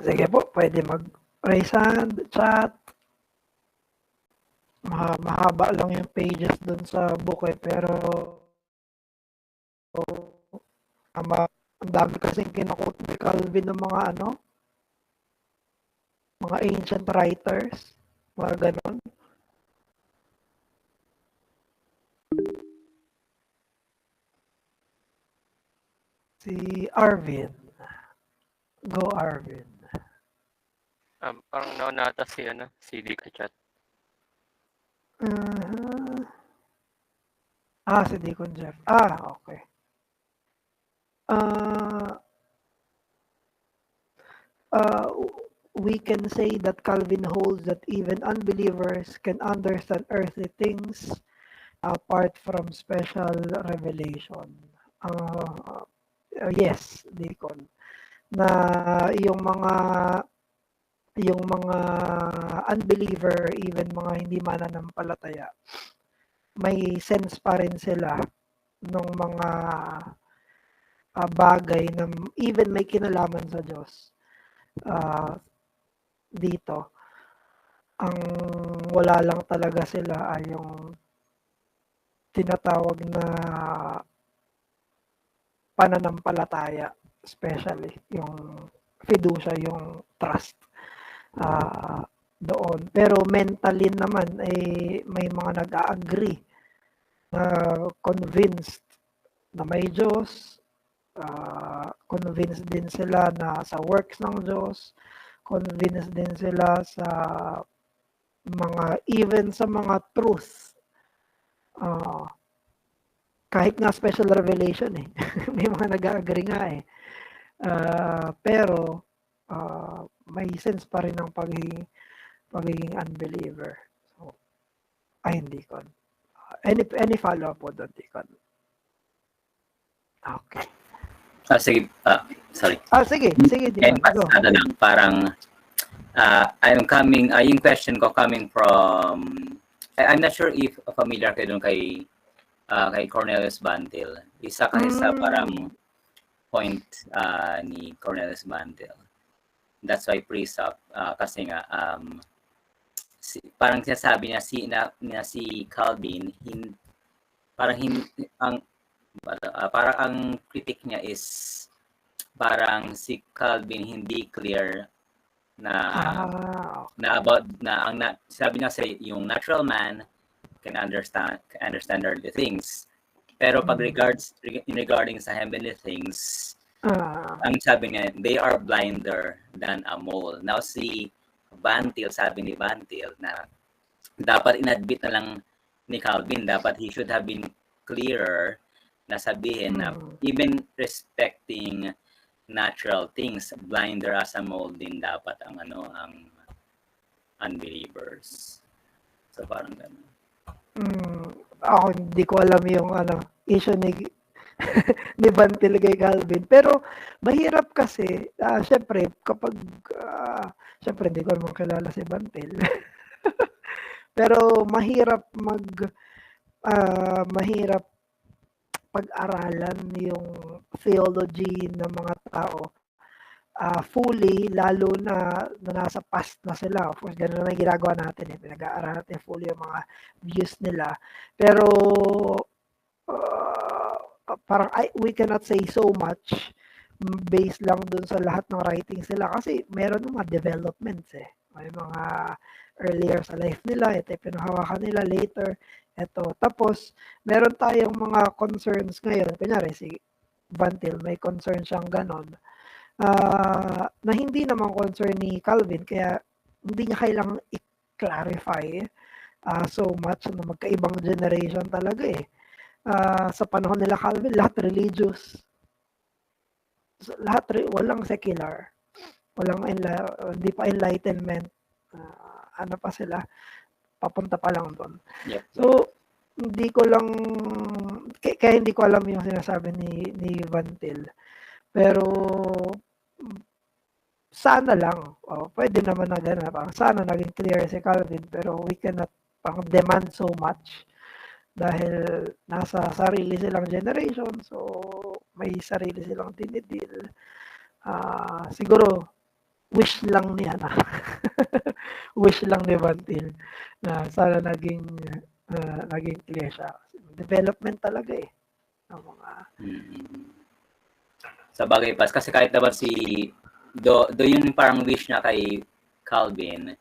Sige po, pwede mag-raise hand, chat. Mahaba lang yung pages dun sa book pero ang dami kasing kinakot ni Calvin ng mga mga ancient writers, mga ganon. Si Arvin. Go, Arvin. Parang naunata si Di Chat. Si Deacon Jeff. Okay. We can say that Calvin holds that even unbelievers can understand earthly things apart from special revelation. Yes, Deacon. Na yung mga unbeliever, even mga hindi mananampalataya, may sense pa rin sila ng mga bagay na even may kinalaman sa Diyos. Dito, ang wala lang talaga sila ay yung tinatawag na pananampalataya, especially yung fiducia, yung trust doon. Pero mentally naman may mga nag-agree na convinced na may Diyos, convinced din sila na sa works ng Diyos, convinced din sila sa even sa mga truth. Kahit nga special revelation may mga nag-agree nga pero may sense pa rin ng pagiging unbeliever. So, hindi ko. Any follow-up po doon, Deacon? Okay. Sige, sorry. Sige, Deacon. Lang, parang yung question ko coming from, I'm not sure if familiar kayo dun kay Cornelius Bantil. Isa kasi sa parang point ni Cornelius Bantil. That's why precept kasi nga parang sinasabi niya si Calvin parang ang critic niya is parang si Calvin hindi clear na about sabi niya sa yung natural man can understand earthly things, pero pag regarding sa heavenly things, ang sabi niya, they are blinder than a mole. Now si Bantil, sabi ni Bantil na dapat inadmit na lang ni Calvin, dapat he should have been clearer na sabihin na even respecting natural things, blinder as a mole din dapat ang unbelievers. So parang gano'n. Ako hindi ko alam yung issue ni Bantil kay Calvin. Pero mahirap kasi, syempre kapag syempre hindi ko naman kilala si Bantil. Pero mahirap mahirap pag-aralan yung theology ng mga tao fully, lalo na nasa past na sila. Of course, ganun naman ginagawa natin. Pinag-aaralan natin fully yung mga views nila. Pero parang we cannot say so much based lang dun sa lahat ng writings nila kasi meron mga developments May mga earlier sa life nila, ito pinuhawakan nila later. Ito. Tapos, meron tayong mga concerns ngayon. Kunyari, si Bantil, may concern siyang ganon. Na hindi naman concern ni Calvin, kaya hindi niya kailangang i-clarify so much na magkaibang generation talaga sa panahon nila Calvin, lahat religious. Walang secular. Hindi pa enlightenment. Ano pa sila? Papunta pa lang doon. Yep. So, hindi ko lang, kaya hindi ko alam yung sinasabi ni Bantil. Pero, sana lang, pwede naman na gano'n, parang sana naging clear si Calvin, pero we cannot demand so much dahil nasa sarili silang generation, so may sarili silang dinidil. Siguro, wish lang niya na wish lang ni Bantil na sana naging clear siya. Development talaga eh ng mga sa bagay pas kasi kahit naman do yun parang wish niya kay Calvin,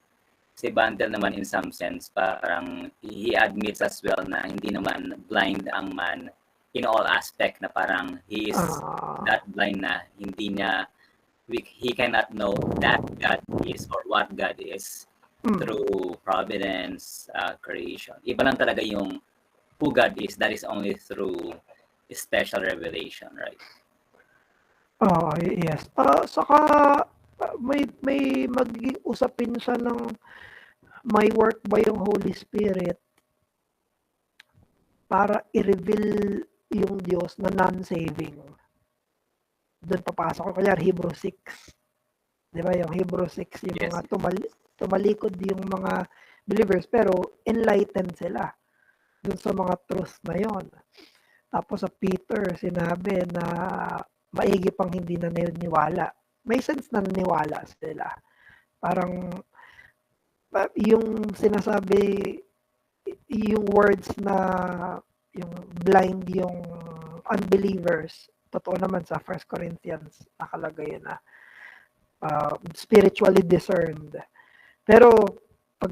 si Bantel naman in some sense parang he admits as well na hindi naman blind ang man in all aspect na parang he is that blind na hindi niya he cannot know that God is or what God is through providence, creation. Iba lang talaga yung who God is, that is only through special revelation, right? Yes. Saka may magiging usapin siya ng may work ba yung Holy Spirit para i-reveal yung Diyos na non-saving. Doon papasok ko. Kaya Hebrew 6. Di ba? Yung Hebrew 6, yung mga tumalikod yung mga believers, pero enlightened sila doon sa mga truth na yon. Tapos sa Peter, sinabi na maigi pang hindi na naniwala. May sense na naniwala sila. Parang yung sinasabi, yung words na yung blind yung unbelievers, totoo naman sa 1 Corinthians nakalagay na spiritually discerned. Pero pag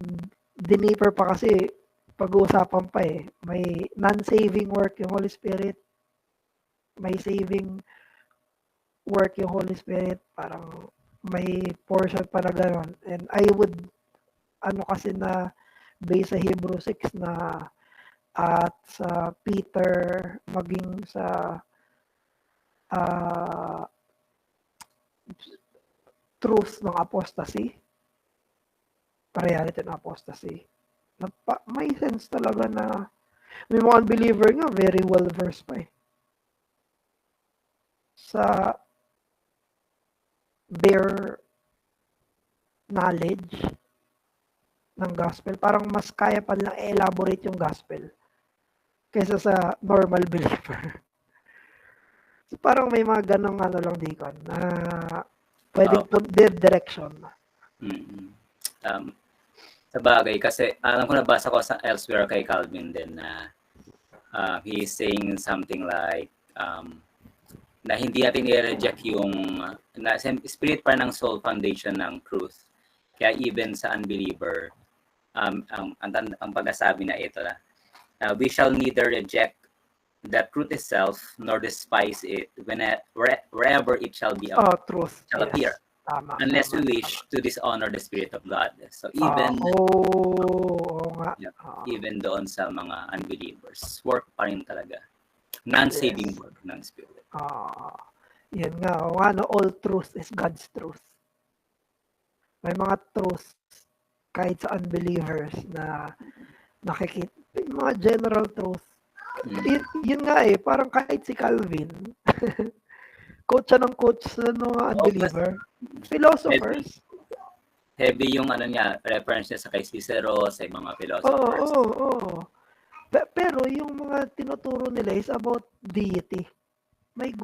diniper pa kasi pag-uusapan pa eh, may non-saving work yung Holy Spirit, may saving work yung Holy Spirit, parang may portion pa na gano'n. And I would kasi na based sa Hebrew 6 na at sa Peter maging sa truth ng apostasy, reality ng apostasy, may sense talaga na may mga unbeliever nga very well versed pa eh sa bare knowledge ng gospel. Parang mas kaya pa lang elaborate yung gospel kaysa sa normal believer. So parang may mga ganong lang Deacon na pwedeng direction. Sa bagay kasi alam ko nabasa ko sa elsewhere kay Calvin din na he is saying something like na hindi natin i-reject yung na spirit pa ng soul foundation ng truth. Kaya even sa unbeliever, ang pagkasabi na ito na we shall neither reject the truth itself nor despise it wherever it shall be truth shall appear. Tama, unless we wish to dishonor the Spirit of God. So even even doon sa mga unbelievers, work pa rin talaga. Non-saving work ng Spirit. Yan nga. All truth is God's truth. May mga truth kahit sa unbelievers na nakikita. Yung mga general truth. Yun nga eh. Parang kahit si Calvin. Coach siya ng coach sa mga unbeliever. Philosophers. Heavy yung reference niya sa kay Cicero, sa mga philosophers. Pero yung mga tinuturo nila is about deity. May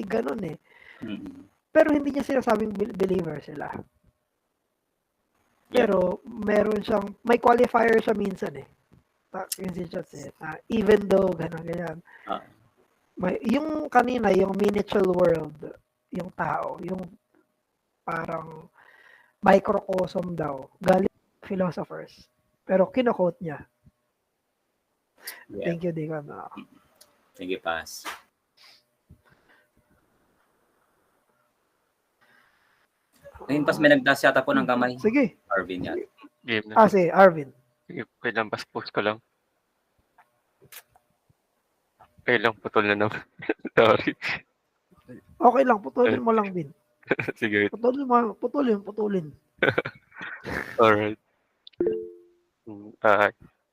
ganun eh. Pero hindi niya sinasabing believer sila. Pero meron siyang, may qualifier siya minsan eh. Even though, ganyan. Yung kanina, yung miniature world, yung tao, yung parang microcosm daw, galing philosophers. Pero kino-quote niya. Thank you, Deacon. Sige, Pas. Ngayon, Pas, may nagdas yata po ng kamay. Sige. Arvin yan. Si Arvin. Sige, wait lang, post ko lang. Okay lang, putol na naman. Sorry. Okay lang, putulin mo lang, Bin. Sige. Putulin. Alright.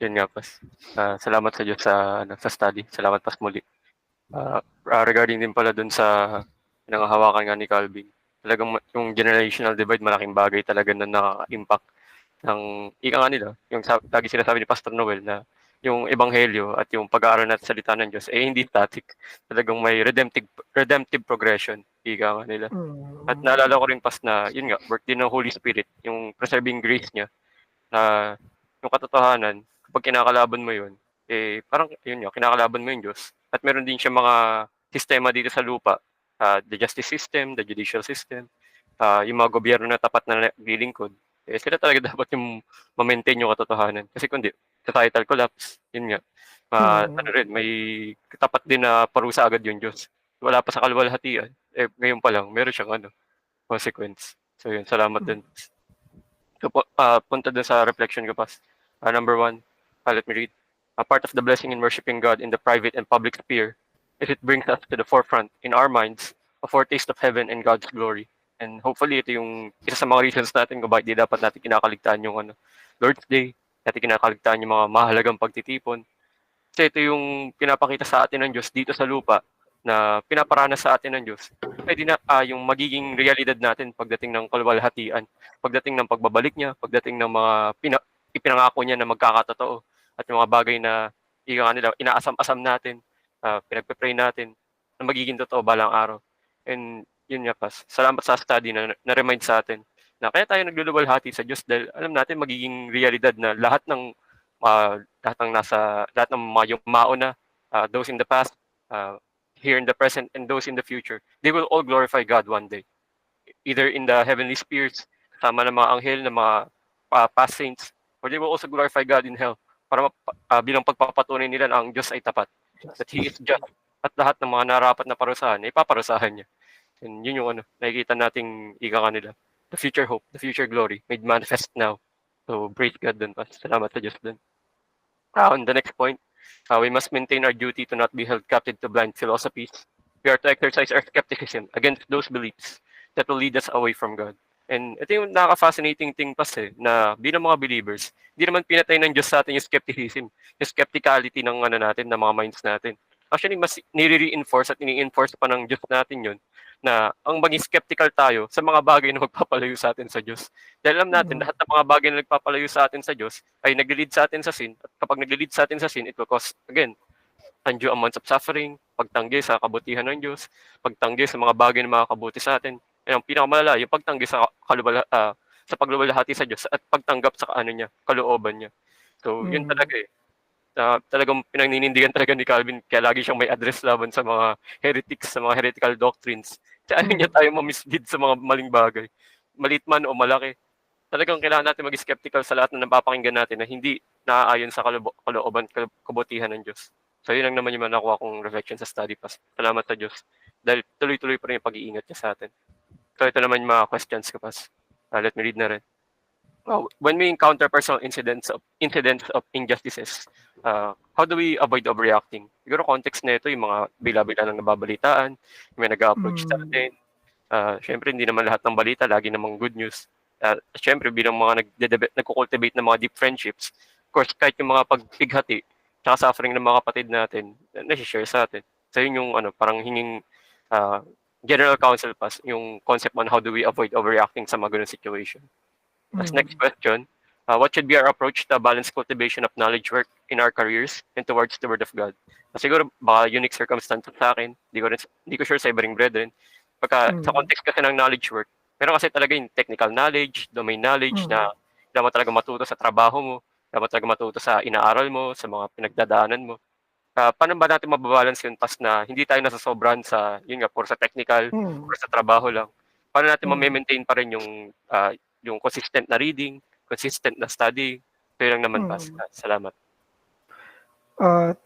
Yun nga, Pas. Salamat sa Diyos sa study. Salamat, Pas, muli. Regarding din pala dun sa pinangahawakan nga ni Calvin, talagang yung generational divide, malaking bagay talaga na nakaka-impact ng ika nga nila. Yung lagi sinasabi ni Pastor Noel na yung ebanghelyo at yung pag-aaral natin sa salita ng Diyos hindi static. Talagang may redemptive progression, ika nga nila. At naalala ko rin pas na, yun nga, work din ng Holy Spirit, yung preserving grace niya, na yung katotohanan, kapag kinakalaban mo yun, parang yun nga, kinakalaban mo yung Diyos. At meron din siya mga sistema dito sa lupa, the justice system, the judicial system, yung mga gobyerno na tapat na naglilingkod, sila talaga dapat yung ma-maintain yung katotohanan. Kasi kundi, societal collapse, yun nga. May tapat din na parusa agad yung Diyos. Wala pa sa kaluwalhatian. Ngayon pa lang, meron siyang consequence. So yun, salamat din. So, punta dun sa reflection ko pas. Number 1, let me read. Part of the blessing in worshiping God in the private and public sphere is it brings us to the forefront in our minds a foretaste of heaven and God's glory. And hopefully ito yung isa sa mga reasons natin kung bakit di dapat natin kinakaligtaan yung Lord's Day, natin kinakaligtaan yung mga mahalagang pagtitipon. Kasi ito yung pinapakita sa atin ng Diyos dito sa lupa na pinaparana sa atin ng Diyos. Pwede na yung magiging realidad natin pagdating ng kaluwalhatian, pagdating ng pagbabalik niya, pagdating ng mga ipinangako niya na magkakatotoo at yung mga bagay na inaasam-asam natin, pinagpe-pray natin na magiging totoo balang araw. And yun nga pas, salamat sa study na-remind sa atin na kaya tayo nagluluwalhati sa Diyos dahil alam natin magiging realidad na lahat ng mga yung mauna, those in the past, here in the present, and those in the future, they will all glorify God one day. Either in the heavenly spirits, kasama ng mga anghel, ng mga past saints, or they will also glorify God in hell para bilang pagpapatunay nila na ang Diyos ay tapat. That He is just. At lahat ng mga narapat na parusahan, ipaparusahan niya. And yun yung nakikita nating ika kanila. The future hope, the future glory, made manifest now. So, praise God dun pa. Salamat sa Diyos dun. On the next point, we must maintain our duty to not be held captive to blind philosophies. We are to exercise our skepticism against those beliefs that will lead us away from God. And ito yung nakaka-fascinating thing na bilang mga believers, hindi naman pinatay ng Diyos sa atin yung skepticism, yung skepticality ng natin, ng mga minds natin. Actually, mas nire-reinforce at ini-enforce pa ng Diyos natin yun na ang maging skeptical tayo sa mga bagay na magpapalayo sa atin sa Diyos. Dahil alam natin, lahat ng mga bagay na nagpapalayo sa atin sa Diyos ay nag-lead sa atin sa sin. At kapag nag-lead sa atin sa sin, it will cause, again, undue amounts of suffering, pagtanggi sa kabutihan ng Diyos, pagtanggi sa mga bagay na makakabuti sa atin. Ang pinakamalala, yung pagtanggi sa pagluwalhati sa Diyos at pagtanggap sa kalooban niya. So, yun talaga talagang pinaninindigan talaga ni Calvin kaya lagi siyang may address laban sa mga heretics, sa mga heretical doctrines. Kaya ayaw niya tayo ma-mislead sa mga maling bagay. Maliit man o malaki. Talagang kailangan natin maging skeptical sa lahat na napapakinggan natin na hindi naaayon sa kalooban, kabutihan ng Diyos. So yun lang naman yung nakuha kong reflection sa study pass. Salamat sa Diyos. Dahil tuloy-tuloy pa rin yung pag-iingat niya sa atin. So ito naman yung mga questions ko pass. Let me read na rin. When we encounter personal incidents of injustices, how do we avoid overreacting? Siguro context na ito, yung mga bila-bila ng nababalitaan, yung may nag-approach sa atin. Siyempre, hindi naman lahat ng balita, lagi namang good news. Siyempre, bilang mga nagko-cultivate ng mga deep friendships, of course, kahit yung mga pagpighati, tsaka suffering ng mga kapatid natin, nasi-share sa atin. So yun yung parang hinging general counsel pass, yung concept on how do we avoid overreacting sa mga ganun situation. As next question, what should be our approach to balanced cultivation of knowledge work in our careers and towards the Word of God? Siguro, baka unique circumstances sa akin, hindi ko sure sa ibang brethren. Sa context kasi ng knowledge work, meron kasi talaga yung technical knowledge, domain knowledge na dapat talaga matuto sa trabaho mo, dapat talaga matuto sa inaaral mo, sa mga pinagdadaanan mo. Paano ba natin mababalance yun pas na hindi tayo nasasobran sa, yun nga, sa technical, or sa trabaho lang? Paano natin ma-maintain pa rin yung consistent na reading, consistent na study? Ito lang naman, Pas. Salamat.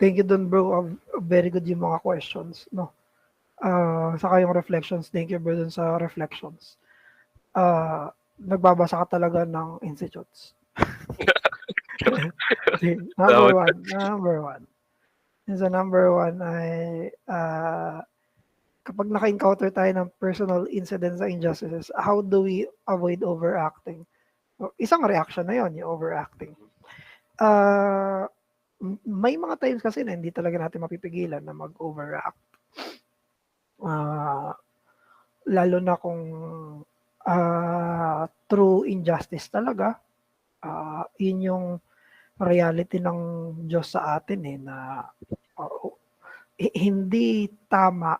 Thank you dun, bro. Very good yung mga questions, no? Saka yung reflections. Thank you, bro, dun sa reflections. Nagbabasa ka talaga ng institutes. Number one. So, number one ay kapag naka-encounter tayo ng personal incidents sa injustices, how do we avoid overacting? Isang reaction na yon, yung overacting. May mga times kasi na hindi talaga natin mapipigilan na mag-overact. Lalo na kung true injustice talaga. Yun yung reality ng Diyos sa atin na hindi tama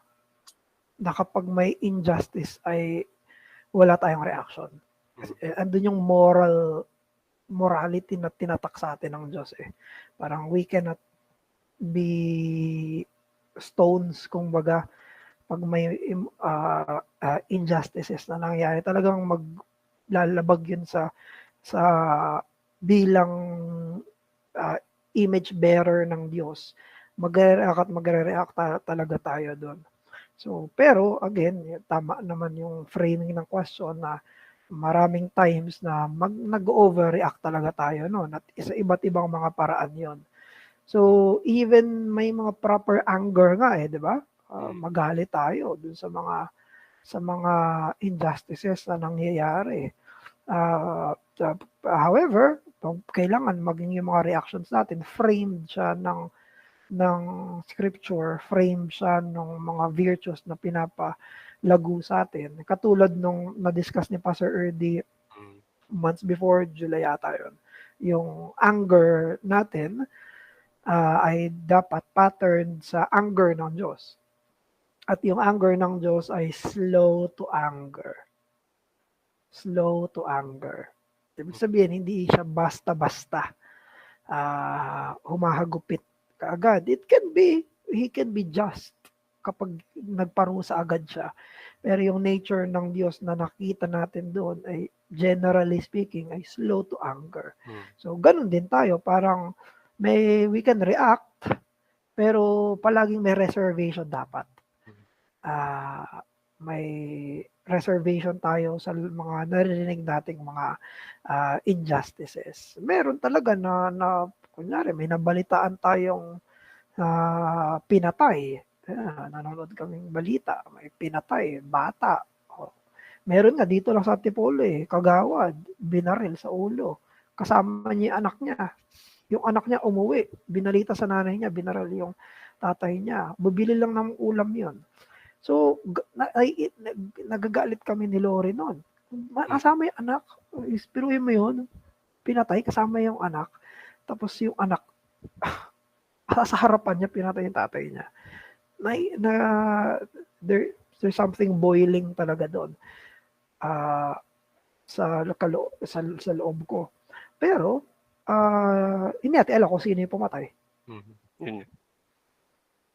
na kapag may injustice ay wala tayong reaction. Kasi, andun yung morality na tinatak sa atin ng Diyos Parang we cannot be stones, kumbaga, pag may injustices na nangyari, talagang maglalabag yun sa bilang image bearer ng Diyos. Magre-react talaga tayo doon. So, pero again, tama naman yung framing ng question na maraming times na nag-overreact talaga tayo at sa iba't ibang mga paraan yon. So, even may mga proper anger nga di ba? Magalit tayo dun sa mga injustices na nangyayari. However, kailangan maging yung mga reactions natin framed siya ng scripture, framed siya ng mga virtues na pinapalago sa atin. Katulad nung na-discuss ni Pastor Erdy months before, July yata yun. Yung anger natin ay dapat patterned sa anger ng Diyos. At yung anger ng Diyos ay slow to anger. Slow to anger. Ibig sabihin, hindi siya basta-basta humahagupit kaagad. He can be just kapag nagparusa agad siya. Pero yung nature ng Diyos na nakita natin doon ay generally speaking ay slow to anger. So ganun din tayo, parang we can react pero palaging may reservation dapat. May reservation tayo sa mga narinig nating mga injustices. Meron talaga na kunyari may nabalitaan tayong pinatay. Nanonood kaming balita, may pinatay, bata. Meron nga dito lang sa Antipolo kagawad, binaril sa ulo. Kasama niya yung anak niya. Yung anak niya umuwi, binalita sa nanay niya, binaril yung tatay niya. Bubili lang ng ulam yon. So, nagagalit kami ni Lori noon. Kasama yung anak. Piruin mo yun. Pinatay, kasama yung anak. Tapos yung anak, sa harapan niya, pinatay yung tatay niya. There's something boiling talaga doon sa loob ko. Pero, hindi natin alam kung sino yung pumatay.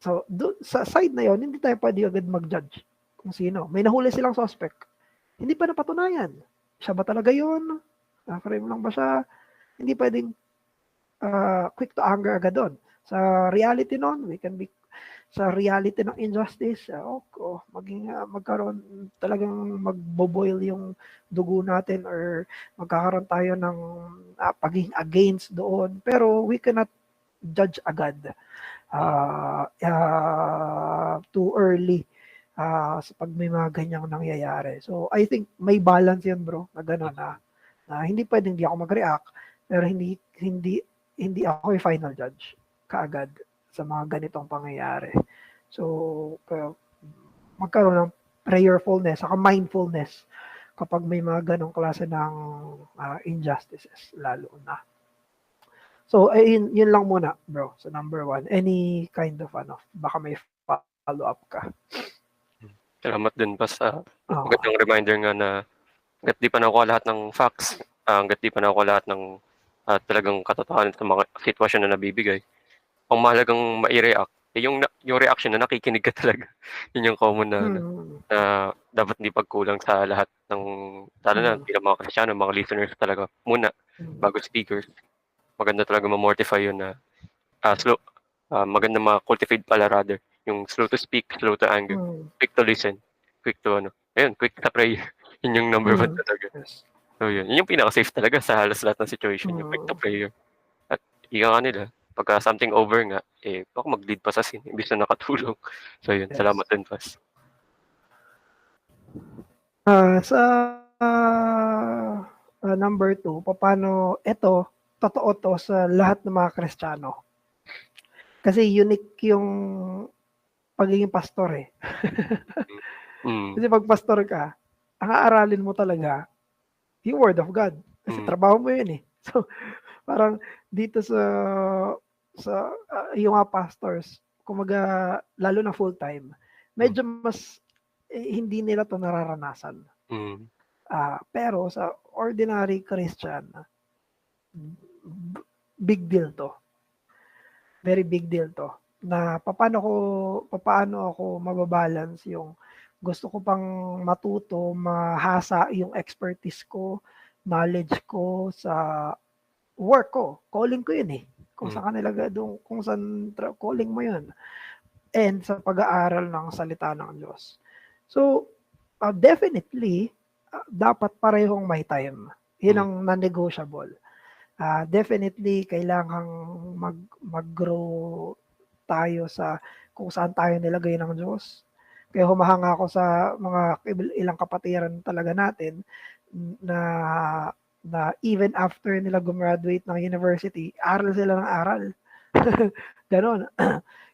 So, sa side na yon, hindi tayo pwede agad mag-judge kung sino. May nahuli silang suspect. Hindi pa napatunayan. Siya ba talaga yun? Frame lang ba siya? Hindi pwedeng quick to anger agad doon. Sa reality noon, we can be sa reality ng injustice, magkaroon talagang magboboil yung dugo natin or magkakaroon tayo ng pagiging against doon. Pero we cannot judge agad too early sa pag may mga ganyang nangyayari. So, I think may balance yan, bro, na gano'n na hindi pwedeng hindi ako mag-react, pero hindi ako yung final judge kaagad sa mga ganitong pangyayari. So, magkaroon ng prayerfulness, saka mindfulness kapag may mga ganong klase ng injustices, lalo na. So, yun lang muna, bro, sa number 1. Any kind of, baka may follow-up ka. Salamat din pa sa magandang reminder nga na hanggat di pa nakuha lahat ng facts, hanggat di pa nakuha lahat ng talagang katotohanan sa mga sitwasyon na nabibigay, ang mahalagang ma-react, yung reaction na nakikinig ka talaga. Yun yung common na dapat hindi pagkulang sa lahat ng, lalo na bilang mga Kristiyano, mga listeners talaga muna, bago speakers. Maganda talaga ma-mortify yun na maganda ma-cultivate pala rather. Yung slow to speak, slow to anger, quick to listen, quick to quick to pray. Yun yung number 1 talaga. So yun yung pinaka-safe talaga sa halos lahat ng situation, yung quick to prayer. At ika nga nila, pagka something over nga, baka mag-lead pa sa sin, imbis na nakatulong. So yun, salamat din, Pas. Sa number 2, paano, ito, totoo to sa lahat ng mga Kristiyano. Kasi unique yung pagiging pastor Kasi pag pastor ka, ang aaralin mo talaga yung Word of God. Kasi trabaho mo yun So, Parang dito yung mga pastors, kumaga lalo na full-time, medyo mas hindi nila 'to nararanasan. Pero sa ordinary Christian, big deal 'to. Very big deal 'to, na papaano ako mababalance yung gusto ko pang matuto, mahasa yung expertise ko, knowledge ko sa work ko. Calling ko yun, eh. Kung saan kung saan calling mo yun. And sa pag-aaral ng salita ng Diyos. So, definitely, dapat parehong may time. Yun ang non-negotiable. Definitely, kailangang mag-grow tayo sa kung saan tayo nilagay ng Diyos. Kaya humahanga ako sa mga ilang kapatiran talaga natin na even after nila gumraduate ng university, aral sila ng aral. Ganon.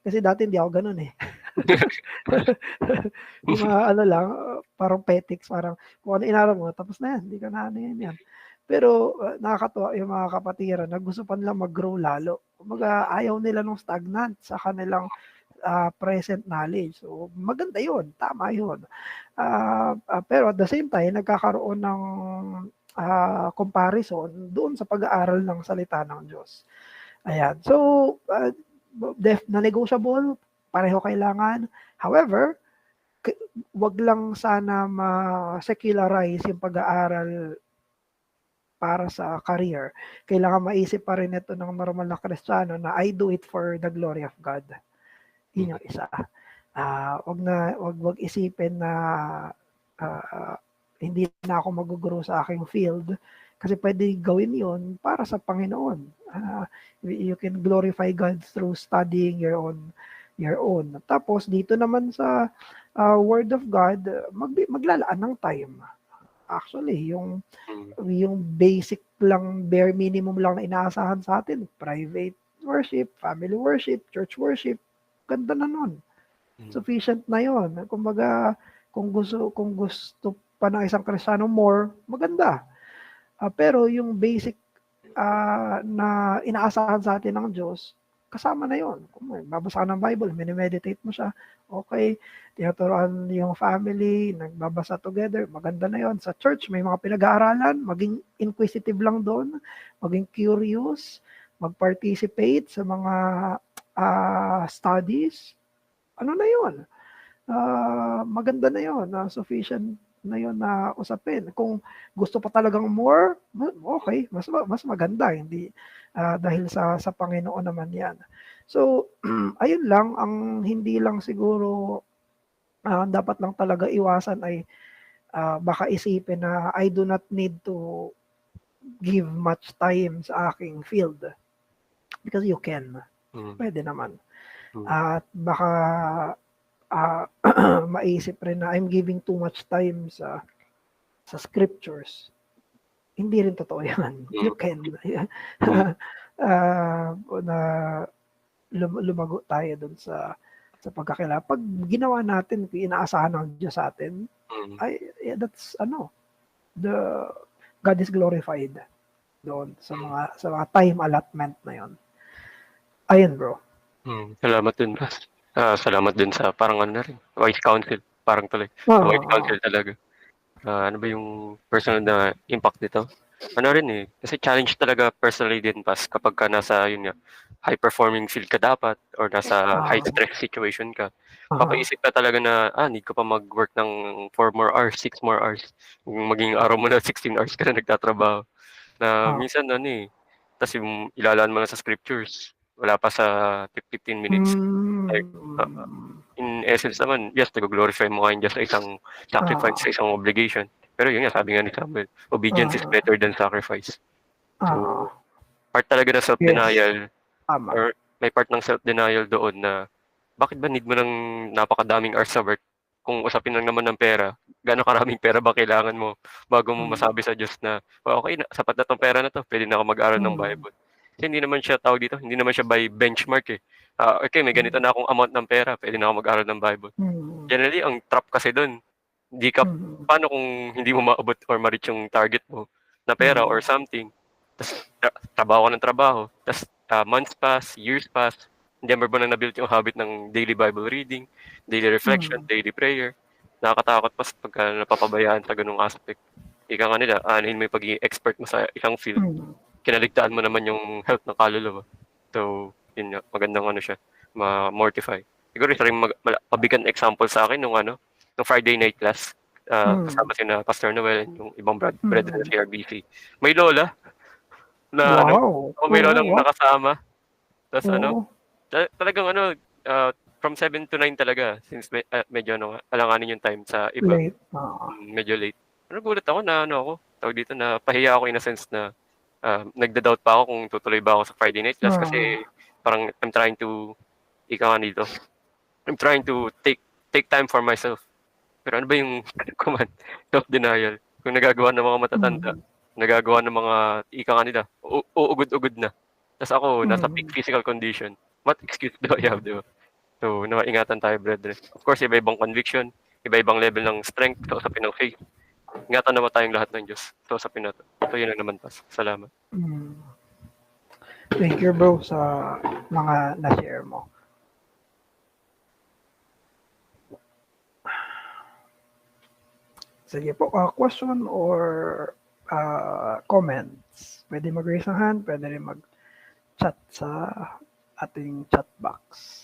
Kasi dati hindi ako ganon eh. Yung mga lang, parang petics, parang kung ano inaral mo, tapos na yan, hindi ka na yan. Pero nakakatuwa yung mga kapatiran na gusto pa nilang mag-grow lalo. Kumaga ayaw nila nung stagnant sa kanilang present knowledge. So maganda yun, tama yun. Pero at the same time, nagkakaroon ng comparison doon sa pag-aaral ng salita ng Diyos. Ayan. So, na-negotiable, pareho kailangan. However, wag lang sana ma-secularize yung pag-aaral para sa career. Kailangan maisip pa rin ito ng normal na Kristiyano na I do it for the glory of God. Yun yung isa. Wag isipin na hindi na ako mag-grow sa aking field kasi pwede gawin yon para sa Panginoon. You can glorify God through studying your own. Tapos dito naman sa Word of God, maglalaan ng time. Actually, yung basic lang, bare minimum lang na inaasahan sa atin, private worship, family worship, church worship, ganda na nun. Sufficient na yon. Kumbaga, kung gusto pa ng isang Kristiyano more, maganda. Pero yung basic na inaasahan sa atin ng Diyos, kasama na yon. Kung babasa ka ng Bible, minimeditate mo siya, okay. Tinuturuan yung family, nagbabasa together, maganda na yon. Sa church, may mga pinag-aaralan, maging inquisitive lang doon, maging curious, mag-participate sa mga studies. Ano na yon? Maganda na yon, sufficient na yon na usapin. Kung gusto pa talagang more, okay, mas maganda, hindi dahil sa Panginoon naman yan. So, ayun lang, ang hindi lang siguro dapat lang talaga iwasan ay baka isipin na I do not need to give much time sa aking field. Because you can. Pwede naman. At baka maisip rin na I'm giving too much time sa scriptures. Hindi rin totoo yan. You can. Na lumago tayo dun sa pagkakilala. Pag ginawa natin, inaasahan ng Diyos sa atin, that's God is glorified doon sa mga time allotment na yon. Ayun, bro. Salamat din. Salamat din sa parang na rin, Wise Counsel. Parang tuloy. Wise Counsel talaga. Ano ba yung personal na impact dito? Ano rin eh. Kasi challenge talaga personally din pas kapag ka nasa high-performing field ka dapat or nasa high-stress situation ka. Papaisip ka talaga na, need ko pa mag-work ng 4 more hours, 6 more hours. Maging araw mo na 16 hours ka na nagtatrabaho. Na minsan tas yung ilalaan mo na sa scriptures, wala pa sa 15 minutes. Like, in essence naman, yes, nag-glorify mo kayo sa isang sacrifice, sa isang obligation. Pero yun nga, sabi nga ni Samuel, obedience is better than sacrifice. So, part talaga na self-denial, or may part ng self-denial doon na bakit ba need mo ng napakadaming hours sa work kung usapin lang naman ng pera, gaano karaming pera ba kailangan mo bago mo masabi sa Diyos na, okay, sapat na tong pera na to, pwede na ako mag-aral ng Bible. Kasi hindi naman siya hindi naman siya by benchmark eh. Okay, may ganito na akong amount ng pera, pwede na ako mag-aral ng Bible. Generally, ang trap kasi doon, paano kung hindi mo maabot or ma-reach yung target mo na pera or something, Tapos trabaho ko ng trabaho. Tapos months pass, years pass, hindi mo na nabuild yung habit ng daily Bible reading, daily reflection, daily prayer. Nakakatakot pa pagka napapabayaan sa ganung aspect. Ika nga nila, anuhin mo yung pagiging expert mo sa isang field. Kinaligtaan mo naman yung health ng kaluluwa. So, yun nga, magandang ano siya, ma-mortify. Siguro isa rin pabigan example sa akin nung Friday night class. Kasama si na Pastor Noel and yung ibang brethren sa CRBC. May lola na may lolang nakasama. Tapos talagang from 7 to 9 talaga since medyo alanganin yung time sa iba. Late. Medyo late. Pero gulat ako na tawag dito na pahiya ako in a sense na nagda-doubt pa ako kung tutuloy ba ako sa Friday night class kasi parang I'm trying to take time for myself. Pero ano ba yung command? Self-denial. Kung nagagawa ng mga matatanda, nagagawa ng mga nila, uugod-ugod na. Tapos ako, nasa peak physical condition. What excuse do I have, di ba? So, ingatan tayo, brethren. Of course, iba-ibang conviction, iba-ibang level ng strength sa usapin ng faith. Ingatan naman tayong lahat ng Diyos sa usapin natin. So, yun lang naman, Pas. Salamat. Thank you, bro, sa mga na-share mo. Sige po, question or comments. Pwede mag-raise ng hand, pwede rin mag-chat sa ating chat box.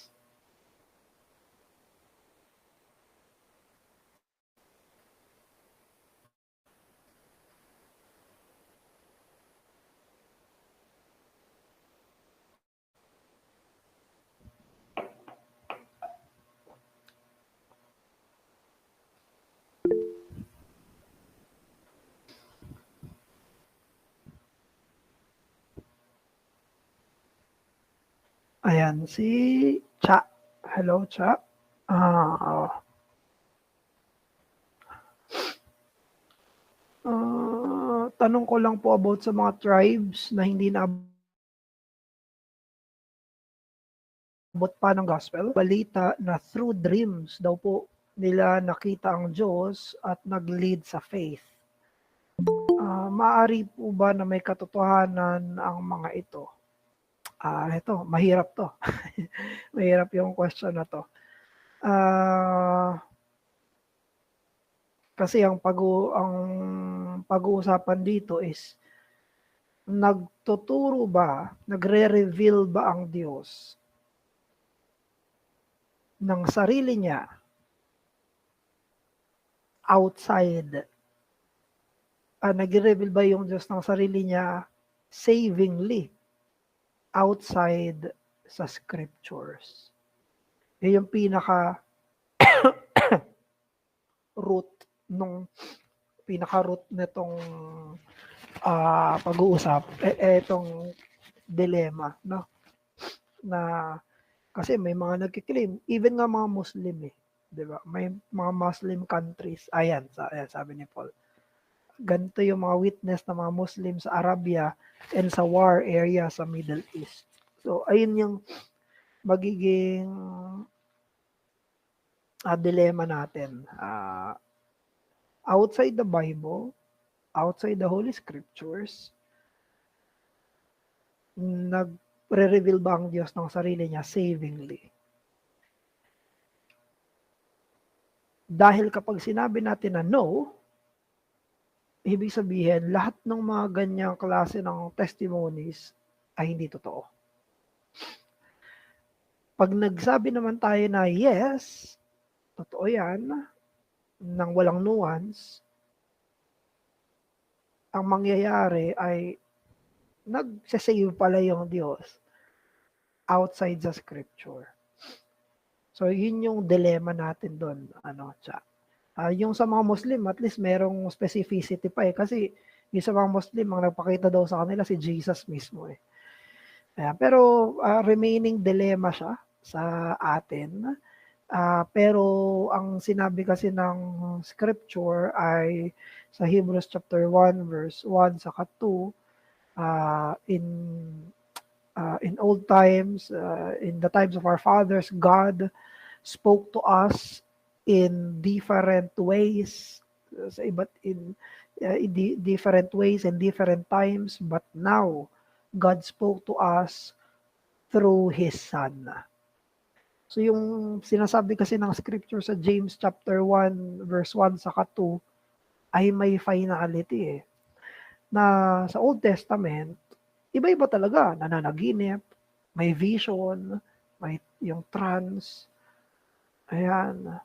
Ayan, si Cha. Hello, Cha. Tanong ko lang po about sa mga tribes na hindi naabot pa ng gospel. Balita na through dreams daw po nila nakita ang Diyos at nag-lead sa faith. Maaari po ba na may katotohanan ang mga ito? Ito, mahirap to. Mahirap yung question na to. Kasi ang pag-uusapan dito is nagtuturo ba, nagre-reveal ba ang Diyos ng sarili niya outside? Nagre-reveal ba yung Diyos ng sarili niya savingly outside sa scriptures? Yung pinaka root nitong pag-uusap, etong dilemma, no? Na kasi may mga nagki-claim, even nga mga Muslim, di ba? May mga Muslim countries. Ayan, sabi ni Paul. Ganito yung mga witness ng mga Muslim sa Arabia and sa war area sa Middle East. So, ayun yung magiging dilemma natin. Outside the Bible, outside the Holy Scriptures, nagre-reveal ba ang Diyos ng sarili niya savingly? Dahil kapag sinabi natin na no, ibig sabihin, lahat ng mga ganyang klase ng testimonies ay hindi totoo. Pag nagsabi naman tayo na yes, totoo yan, nang walang nuance, ang mangyayari ay nagsasave pala yung Diyos outside the scripture. So, yun yung dilemma natin doon. Yung sa mga Muslim, at least merong specificity pa kasi yung sa mga Muslim, ang nagpakita daw sa kanila si Jesus mismo . Pero remaining dilemma siya sa atin. Pero ang sinabi kasi ng scripture ay sa Hebrews chapter 1 verse 1 saka 2, in old times, in the times of our fathers, God spoke to us in different ways, sa different ways and different times, but now God spoke to us through His Son. So yung sinasabi kasi ng scripture sa James chapter 1 verse 1 saka 2 ay may finality eh. Na sa Old Testament, iba-iba talaga, nananaginip, may vision, may yung trance, ayan,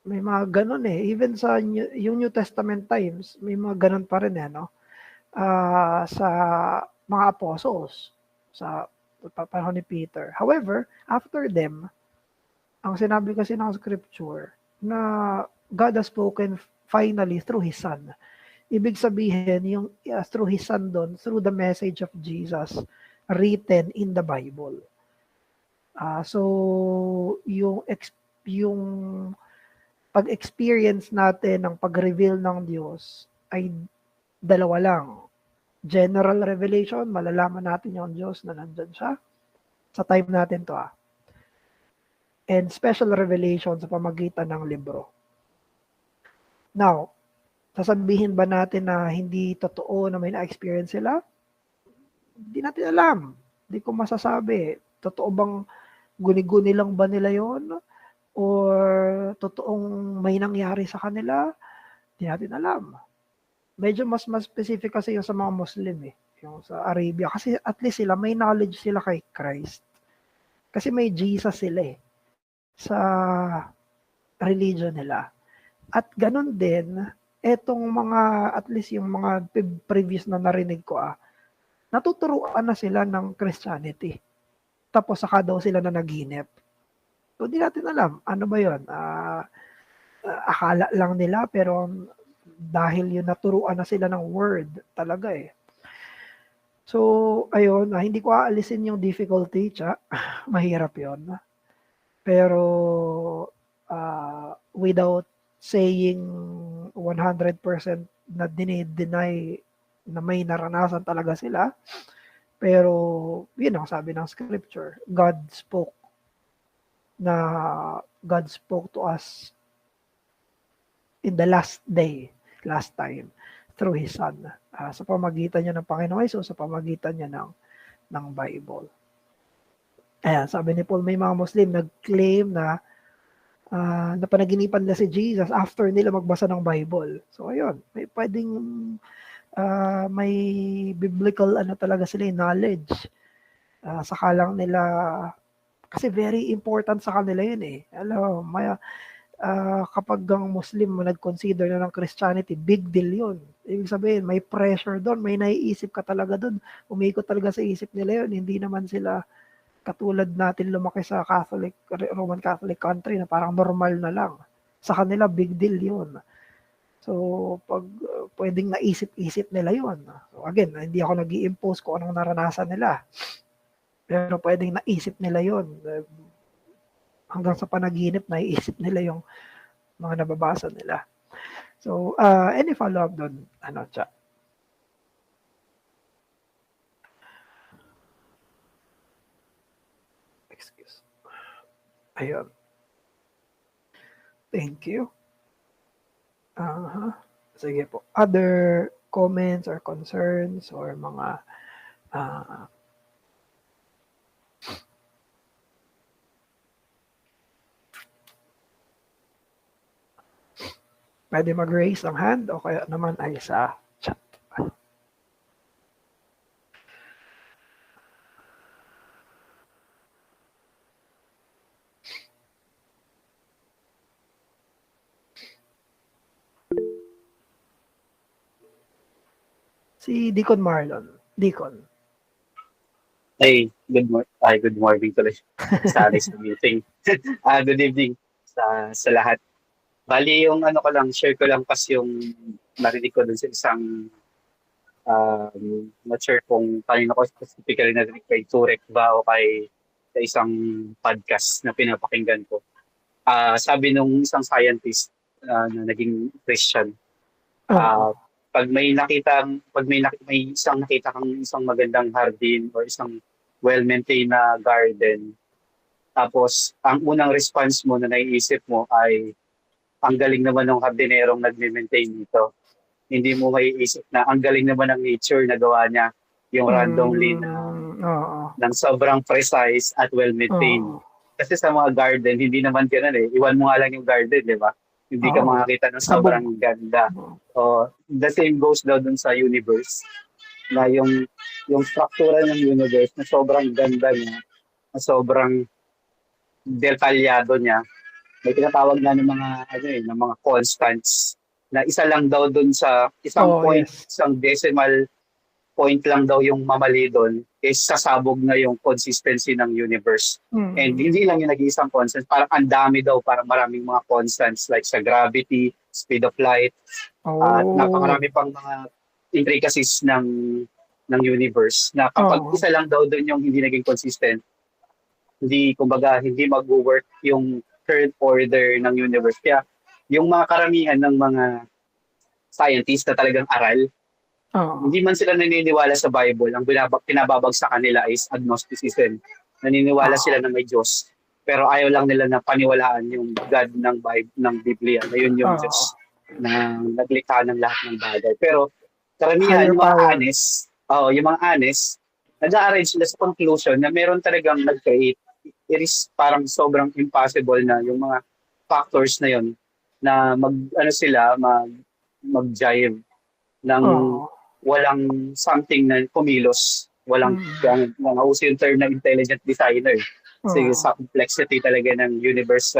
may mga ganun eh. Even sa yung New Testament times, may mga ganun pa rin eh, no? Sa mga apostles, sa panahon ni Peter. However, after them, ang sinabi kasi ng scripture na God has spoken finally through His Son. Ibig sabihin, yung through His Son doon, through the message of Jesus written in the Bible. So, yung pag-experience natin ng pag-reveal ng Diyos ay dalawa lang. General revelation, malalaman natin yung Diyos na nandyan siya. Sa time natin to and special revelation sa pamagitan ng libro. Now, sasabihin ba natin na hindi totoo na may na-experience sila? Hindi natin alam. Hindi ko masasabi. Totoo bang guni-guni lang ba nila yon? Or totoong may nangyari sa kanila? Hindi natin alam. Medyo mas specific kasi yung sa mga Muslim eh. Yung sa Arabia. Kasi at least sila, may knowledge sila kay Christ. Kasi may Jesus sila eh. Sa religion nila. At ganun din, etong mga, at least yung mga previous na narinig ko natuturuan na sila ng Christianity. Tapos saka daw sila na naginip. So, di natin alam. Ano ba yun? Akala lang nila, pero dahil yun naturuan na sila ng word, talaga eh. So, ayun, hindi ko aalisin yung difficulty, mahirap yun. Pero, without saying 100% na dinideny na may naranasan talaga sila. Pero, yun ang sabi ng scripture. God spoke to us in the last time, through His Son. Sa pamagitan niya ng Panginoon Jesus, sa pamagitan niya ng Bible. Ayan, sabi ni Paul, may mga Muslim nag-claim na napanaginipan nila si Jesus after nila magbasa ng Bible. So, ayun, may pwedeng may biblical talaga sila knowledge. Saka lang nila, kasi very important sa kanila yun eh. Alam, kapag ang Muslim nag-consider na ng Christianity, big deal yun. Ibig sabihin, may pressure doon, may naiisip ka talaga doon. Umikot talaga sa isip nila yun. Hindi naman sila katulad natin lumaki sa Roman Catholic country na parang normal na lang. Sa kanila, big deal yun. So, pag pwedeng naisip-isip nila yun. So, again, hindi ako nag-i-impose kung anong naranasan nila. Pero pwedeng naisip nila yun. Hanggang sa panaginip, naiisip nila yung mga nababasa nila. So, any follow-up doon? Cha? Excuse. Ayun. Thank you. Sige po. Other comments or concerns or mga pwede mag-raise ang hand o kaya naman ay sa chat. Si Deacon Marlon. Deacon. Hey, good morning tuloy sa next meeting. Good evening sa lahat. Bali yung ko lang, share ko lang kasi yung narinig ko dun sa isang not sure kung kanino ko specifically narinig kay Turek ba o sa isang podcast na pinapakinggan ko. Sabi nung isang scientist na naging Christian, pag may isang nakita kang isang magandang hardin or isang well-maintained na garden, tapos ang unang response mo na naiisip mo ay ang galing naman ng hardinerong nagme-maintain nito. hindi mo maiisip na ang galing naman ng nature na gawa niya yung randomly na Oo. ng sobrang precise at well-maintained. Oo. Kasi sa mga garden, hindi naman ganun eh. Iwan mo nga lang yung garden, di ba? Hindi ka Oo. makakita ng Sabog. sobrang ganda. Oo. The same goes daw dun sa universe. Na yung struktura ng universe na sobrang ganda niya, na sobrang detalyado niya. May tinatawag na ng mga ng mga constants na isa lang daw dun sa isang point, Yes. isang decimal point lang daw yung mamali doon is sasabog na yung consistency ng universe. And hindi lang yung nag-iisang constant, parang ang dami daw, parang maraming mga constants like sa gravity, speed of light, at napakarami pang mga intricacies ng universe na kapag isa lang daw doon yung hindi naging consistent, hindi mag-work yung third order ng universe. Kaya yung mga karamihan ng mga scientists na talagang aral, hindi man sila naniniwala sa Bible, ang pinababag sa kanila is agnosticism. Naniniwala sila na may Diyos, pero ayaw lang nila na paniwalaan yung God ng Bible, ng Biblia, na yun yung Diyos na naglikha ng lahat ng bagay. Pero karamihan, yung mga honest, nag-a-arrange sila sa conclusion na meron talagang nag-create. It is parang sobrang impossible na yung mga factors na yun na mag-jive ng walang something na kumilos. Walang, nauso yung term na intelligent designer. Kasi sa complexity talaga ng universe.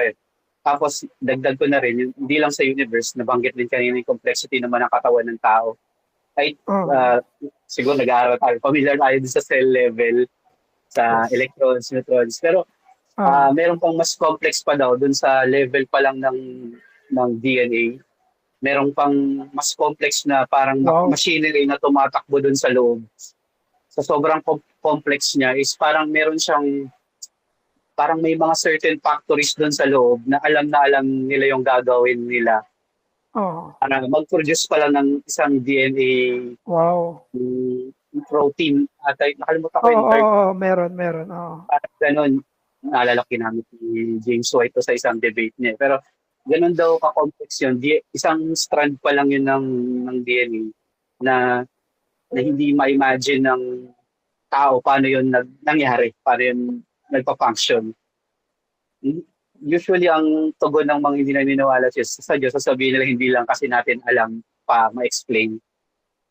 Tapos, dagdag ko na rin, hindi lang sa universe, nabanggit din kanina yung complexity naman ng katawan ng tao. Ay, siguro nag-aaral tayo, familiar tayo sa cell level, sa electrons, neutrons. Pero, meron pang mas complex pa daw dun sa level pa lang ng DNA. Merong pang mas complex na parang machinery na tumatakbo dun sa loob. Sa sobrang complex niya is parang meron siyang, parang may mga certain factories dun sa loob na alam nila yung gagawin nila. Para mag-produce pa lang ng isang DNA protein. At nakalimutan ko yung term. Meron. Parang ganun. Naalala ko namin si James White sa isang debate niya. Pero ganun daw ka-complex yun. Isang strand pa lang yun ng DNA na hindi ma-imagine ng tao paano yun nangyari, paano yun nagpa-function. Usually, ang tugon ng mga hindi naniniwala sa Diyos, sasabihin nila hindi lang kasi natin alam pa ma-explain.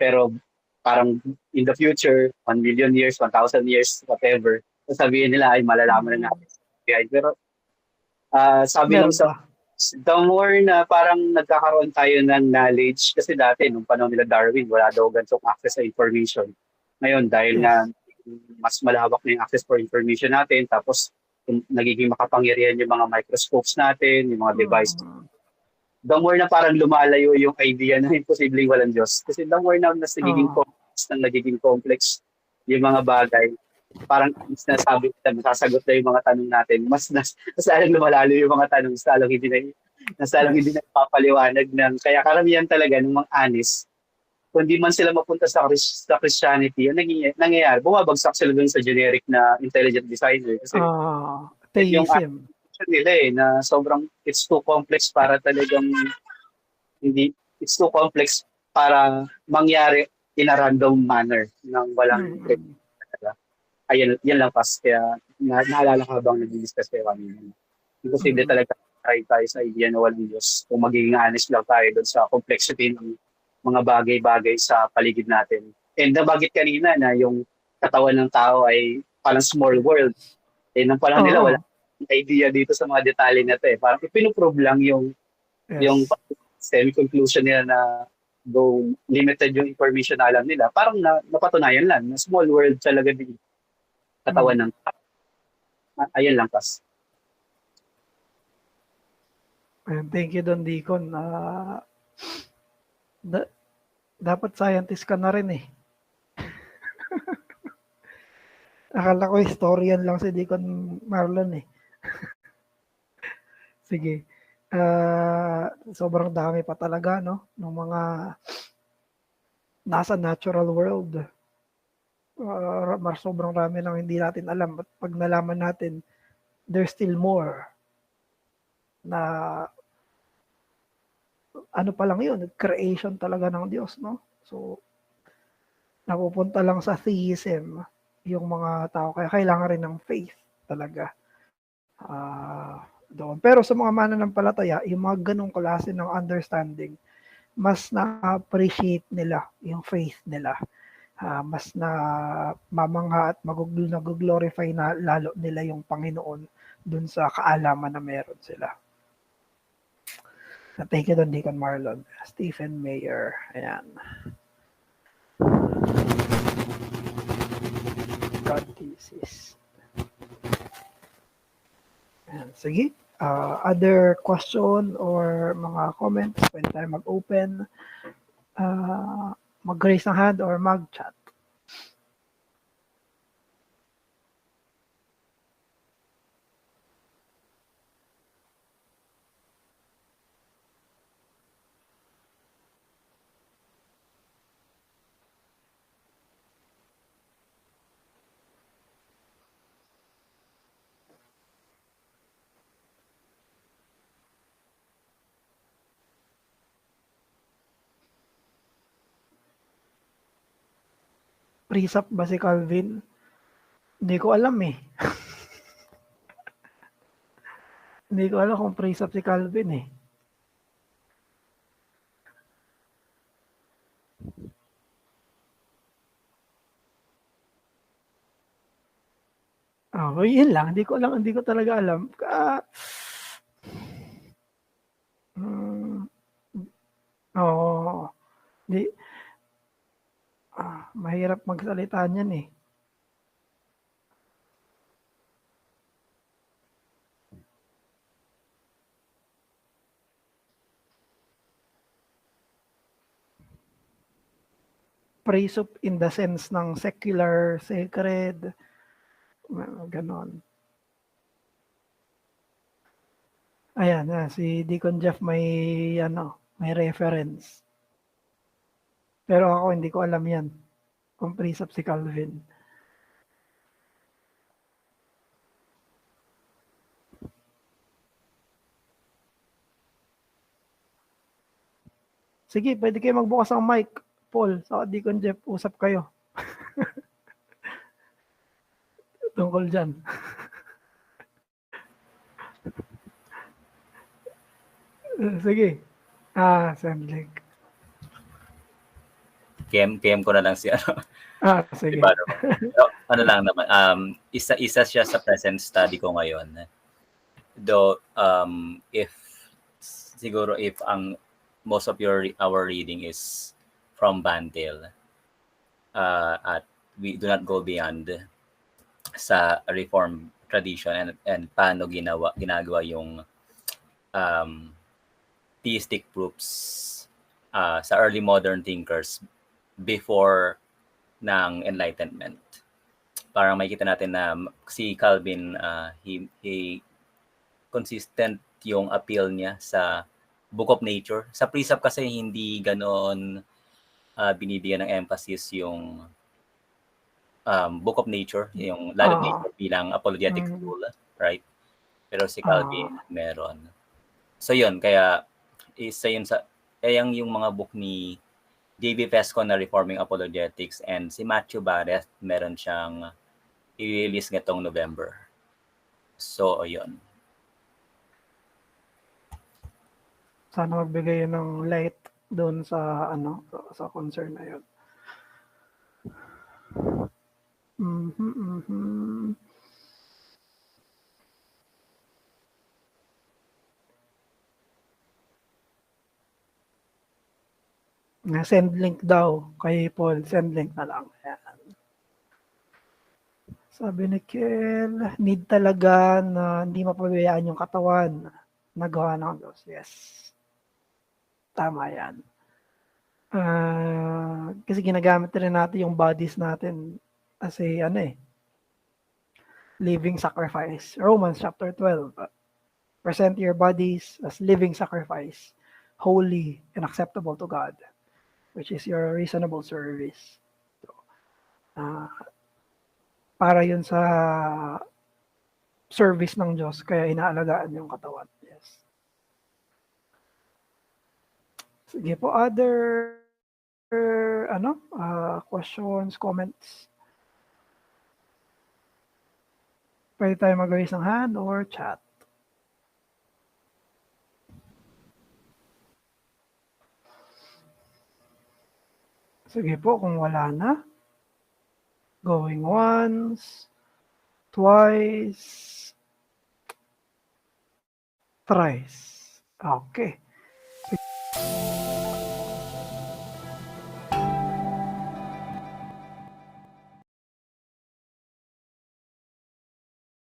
Pero parang in the future, 1 million years, 1,000 years, whatever, sasabihin nila ay malalaman na natin. Pero sabi ng the more na parang nagkakaroon tayo ng knowledge, kasi dati, nung panahon nila Darwin, wala daw ganitong access sa information. Ngayon, dahil nga mas malawak na yung access for information natin, tapos nagiging makapangyarihan yung mga microscopes natin, yung mga devices. The more na parang lumalayo yung idea na imposibleng walang Diyos. Kasi the more na nagiging complex yung mga bagay, parang sinasabi nila, masasagot na yung mga tanong natin, mas lalong lumalalo yung mga tanong, mas lalong hindi na papaliwanag ng, kaya karamihan talaga ng mga honest, kung di man sila mapunta sa Christianity, ang nangyayari, bumabagsak sila dun sa generic na intelligent designer. Kasi yung argument nila na sobrang, it's too complex para talagang, it's too complex para mangyari in a random manner ng walang Ayan, yan lang pas. Kaya naalala ko habang nag-discuss kayo kanina. Imposible talaga try tayo sa idea na walang Diyos. Kung magiging honest lang tayo doon sa complexity ng mga bagay-bagay sa paligid natin. And nabagit kanina na yung katawan ng tao ay parang small world. Nang palang nila wala idea dito sa mga detalye na ito. Parang ipinoprove lang yung semi-conclusion nila na though limited yung information na alam nila, parang napatunayan lang na small world talaga din katawan ng tao. Ayan lang, Pas. Thank you, Don Deacon. Dapat scientist ka na rin eh. Akala ko historian lang si Deacon Marlon eh. Sige. Sobrang dami pa talaga, no? Ng mga nasa natural world. Sobrang rami lang hindi natin alam. But pag nalaman natin, there's still more na ano pa lang yun, creation talaga ng Diyos, no? So, napupunta lang sa theism yung mga tao. Kaya kailangan rin ng faith talaga. Doon. Pero sa mga mananampalataya, yung mga ganong klase ng understanding, mas na-appreciate nila yung faith nila. Mas na mamangha at mag-glorify na lalo nila yung Panginoon dun sa kaalaman na meron sila. Thank you doon, Deacon Marlon. Stephen Mayer. Ayan. God thesis. Ayan. Sige. Other question or mga comments, pwede tayo mag-open, mag-raise ng hand or mag-chat. Precept ba si Calvin? Hindi ko alam eh. Hindi ko alam kung precept si Calvin eh. Yun lang. Hindi ko talaga alam. Mahirap magsalita niyan eh. Precept in the sense ng secular, sacred, ganon. Ayan, si Deacon Jeff may reference. Pero ako hindi ko alam yan. Kung precept si Calvin. Sige, pwede kayo magbukas ang mic. Paul, sa Deacon Jeff, usap kayo. Tungkol dyan. Sige. Sendlink. PM ko na lang si ano. Sige. Diba, ano lang naman, isa siya sa present study ko ngayon. Though, if most of our reading is from Bantil, at we do not go beyond sa Reformed tradition and paano ginagawa yung theistic proofs sa early modern thinkers before ng Enlightenment. Parang makikita natin na si Calvin, he consistent yung appeal niya sa Book of Nature. Sa precept kasi hindi ganoon binibigyan ng emphasis yung Book of Nature, yung Law of Nature bilang apologetic tool, right? Pero si Calvin meron. So yun, kaya isa yun yung mga book ni J.B. Fesco na Reforming Apologetics, and si Matthew Barrett meron siyang i-release nitong November. So ayun. Sana magbigay ng light doon sa sa concern na yun. Send link daw kay Paul. Send link na lang. Ayan. Sabi ni Kel, need talaga na hindi mapabayaan yung katawan na gawa ng Diyos. Yes. Tama yan. Kasi ginagamit rin natin yung bodies natin as a living sacrifice. Romans chapter 12. Present your bodies as living sacrifice, holy and acceptable to God, which is your reasonable service. So, para yun sa service ng Diyos, kaya inaalagaan yung katawan. Yes. Sige po, other questions, comments? Pwede tayo mag-raise ng hand or chat. Sige po, kung wala na. Going once, twice, thrice. Okay.